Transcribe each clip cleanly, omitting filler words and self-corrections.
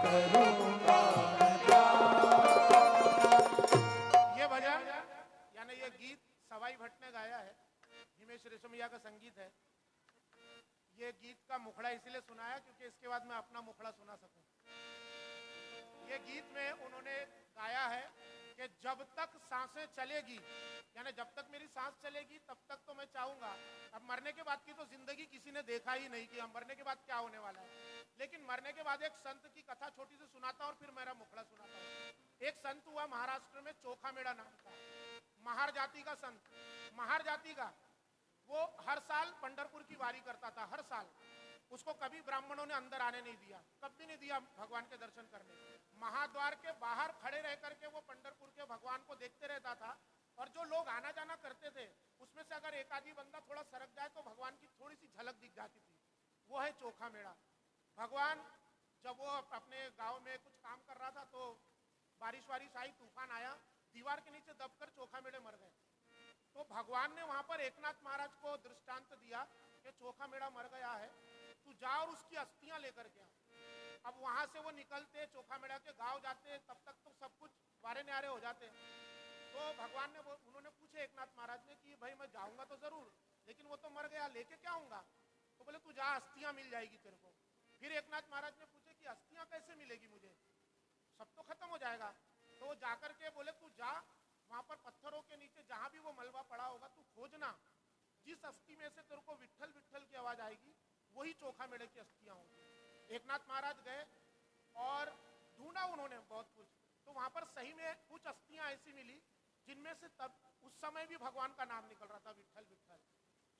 करूंगा। ये भजन यानी ये गीत सवाई भट्ट ने गाया है, हिमेश रेशमिया का संगीत है। ये गीत का मुखड़ा इसलिए सुनाया क्योंकि इसके बाद मैं अपना मुखड़ा सुना सकूं। ये गीत में उन्होंने गाया है कि जब तक सांसें चलेगी, यानी जब तक मेरी सांस चलेगी तब तक तो मैं चाहूंगा। अब मरने के बाद की तो जिंदगी किसी ने देखा ही नहीं कि हम मरने के बाद क्या होने वाला है, लेकिन मरने के बाद एक संत की कथा छोटी सी सुनाता और फिर मेरा मुखड़ा सुनाता हूँ। एक संत हुआ महाराष्ट्र में, चोखामेड़ा नाम का, महार जाति का संत। महार जाति का वो हर साल पंढरपुर की वारी करता था, हर साल। उसको कभी ब्राह्मणों ने अंदर आने नहीं दिया, कभी नहीं दिया भगवान के दर्शन करने। महाद्वार के बाहर खड़े रह करके वो पंढरपुर के भगवान को देखते रहता था, और जो लोग आना जाना करते थे उसमें से अगर एक आधी बंदा थोड़ा सरक जाए तो भगवान की थोड़ी सी झलक दिख जाती थी। वो है चोखामेड़ा। भगवान जब वो अपने गांव में कुछ काम कर रहा था तो बारिश वारिश आई, तूफान आया, दीवार के नीचे दबकर चोखामेड़े मर गए। तो भगवान ने वहां पर एकनाथ महाराज को दृष्टांत दिया कि चोखामेड़ा मर गया है, तू जा और उसकी अस्थियां लेकर के आ। अब वहां से वो निकलते, चोखामेड़ा के गांव जाते, तब तक तो सब कुछ वारे न्यारे हो जाते। तो भगवान ने उन्होंने पूछे एकनाथ महाराज ने कि भाई मैं जाऊंगा तो जरूर, लेकिन वो तो मर गया, लेके क्या आऊंगा? तो बोले तू जा, अस्थियां मिल जाएगी तेरे को। फिर एकनाथ महाराज ने पूछे कि अस्थियां कैसे मिलेगी मुझे, सब तो खत्म हो जाएगा। तो वो जाकर के बोले तू जा, वहां पर पत्थरों के नीचे जहां भी वो मलबा पड़ा होगा तू खोजना, जिस अस्थि में से तेरे को विट्ठल विट्ठल की आवाज आएगी वही चोखामेड़े की अस्थियां होंगी। एकनाथ महाराज गए और ढूंढा उन्होंने बहुत कुछ, तो वहां पर सही में कुछ अस्थियां ऐसी मिली जिनमें से तब उस समय भी भगवान का नाम निकल रहा था, विट्ठल विट्ठल।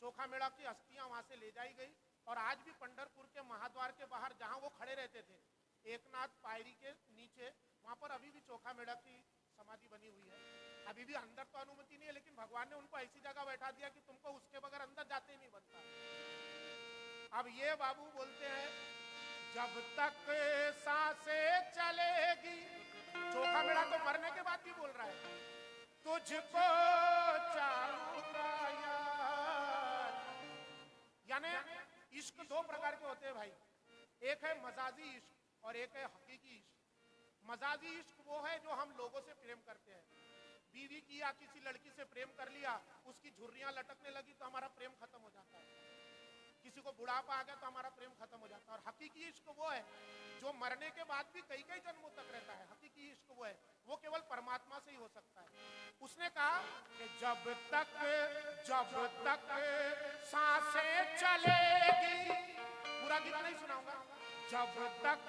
चोखामेड़ा की अस्थियां वहां से ले जाई गई, और आज भी पंढरपुर के महाद्वार के बाहर जहां वो खड़े रहते थे, एकनाथ पायरी के नीचे, वहां पर अभी भी चोखामेड़ा की समाधि बनी हुई है। अभी भी अंदर तो अनुमति नहीं है, लेकिन भगवान ने उनको ऐसी जगह बैठा दिया कि तुमको उसके बगैर अंदर जाते ही नहीं बनता। अब ये बाबू बोलते हैं जब तक सांसें चलेगी, चोखामेड़ा तो मरने के बाद भी बोल रहा है, तुझको चाहूंगा यार। यानी इश्क दो प्रकार के होते हैं भाई, एक है मजाजी इश्क और एक है हकीकी इश्क। मजाजी इश्क वो है जो हम लोगों से प्रेम करते हैं, बीवी की या किसी लड़की से प्रेम कर लिया, उसकी झुर्रियां लटकने लगी तो हमारा प्रेम खत्म हो जाता है, किसी को बुढ़ापा आ गया तो हमारा प्रेम खत्म हो जाता है। और हकीकी इश्क वो है जो मरने के बाद भी कई कई जन्मों तक रहता है। हकीकी इश्क वो है, वो केवल परमात्मा से ही हो सकता है। उसने कहा कि जब तक सांसें चलेगी, पूरा गीत नहीं सुनाऊंगा, जब तक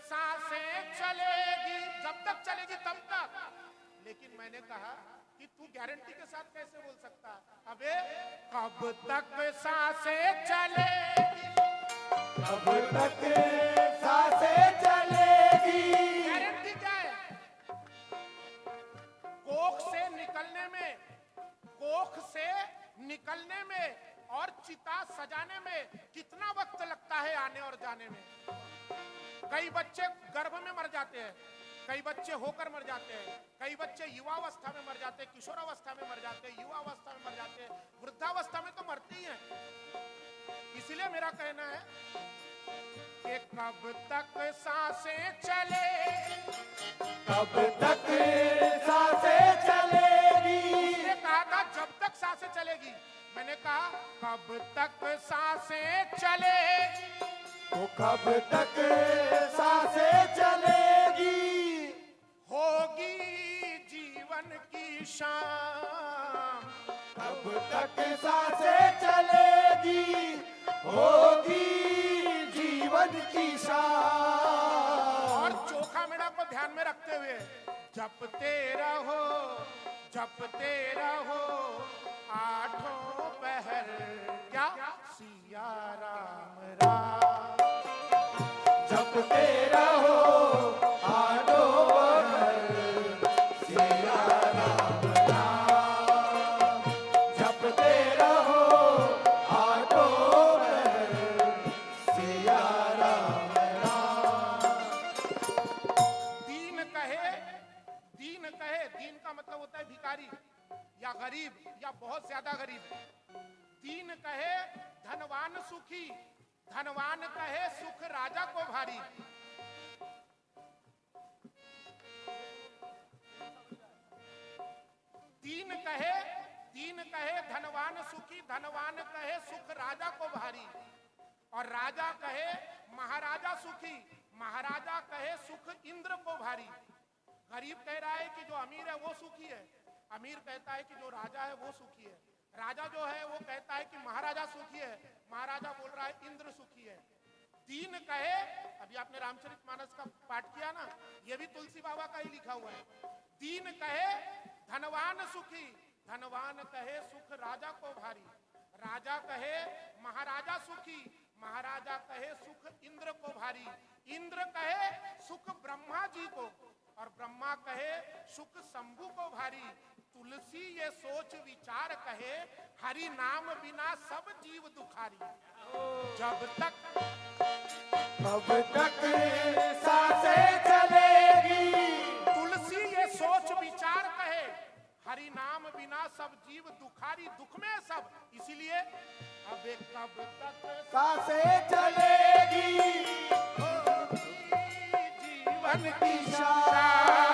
सांसें चलेगी, जब तक चलेगी तब तक। लेकिन मैंने कहा कि तू गारंटी के साथ कैसे बोल सकता? अबे कब तक सांसें चलेगी, कब तक सांसें चलेगी, गारंटी क्या है? कोख से निकलने में और चिता सजाने में कितना वक्त लगता है आने और जाने में। कई बच्चे गर्भ में मर जाते हैं, कई बच्चे होकर मर जाते हैं, कई बच्चे युवावस्था में मर जाते हैं, किशोरावस्था में मर जाते हैं, युवावस्था में मर जाते हैं, वृद्धावस्था में तो मरते ही हैं। इसलिए मेरा कहना है कि कब तक सांसें चले, कब तक सांसें चलेगी। उसने कहा था जब तक सांसें चलेगी, मैंने कहा कब तक सांसें चलेगी, तो कब तक सांसें चलेगी, होगी जीवन की शाम। कब तक सांसें चलेगी, होगी जीवन की शाम। और चोखामेड़ा को ध्यान में रखते हुए जपते रहो आठों पहर, क्या सिया राम राम। जपते रहो आठों पहर, सिया राम राम। जपते रहो आठों पहर, सिया राम राम। दीन कहे, दीन का मतलब होता है भिखारी या गरीब या बहुत ज्यादा गरीब। दीन कहे धनवान सुखी, धनवान कहे सुख राजा को भारी। सुखी धनवान कहे सुख राजा को भारी, और राजा कहे महाराजा सुखी, महाराजा कहे सुख इंद्र को भारी। गरीब कह रहा है कि जो अमीर है वो सुखी है, अमीर कहता है कि जो राजा है वो सुखी है, राजा जो है वो कहता है कि महाराजा सुखी है, महाराजा बोल रहा है इंद्र सुखी है। दीन कहे, अभी आपने रामचरितमानस का पाठ किया ना, ये भी तुलसी बाबा का ही लिखा हुआ है। दीन कहे धनवान सुखी, धनवान कहे सुख राजा को भारी, राजा कहे महाराजा सुखी, महाराजा कहे सुख इंद्र को भारी, इंद्र कहे सुख ब्रह्मा जी को, और ब्रह्मा कहे सुख शंभु को भारी। तुलसी ये सोच विचार कहे, हरि नाम बिना सब जीव दुखारी। जब तक सांसें चलेगी, तुलसी ये सोच विचार कहे, हरि नाम बिना सब जीव दुखारी, दुख में सब। इसीलिए अब कब तक सांसें चलेगी, जीवन की शान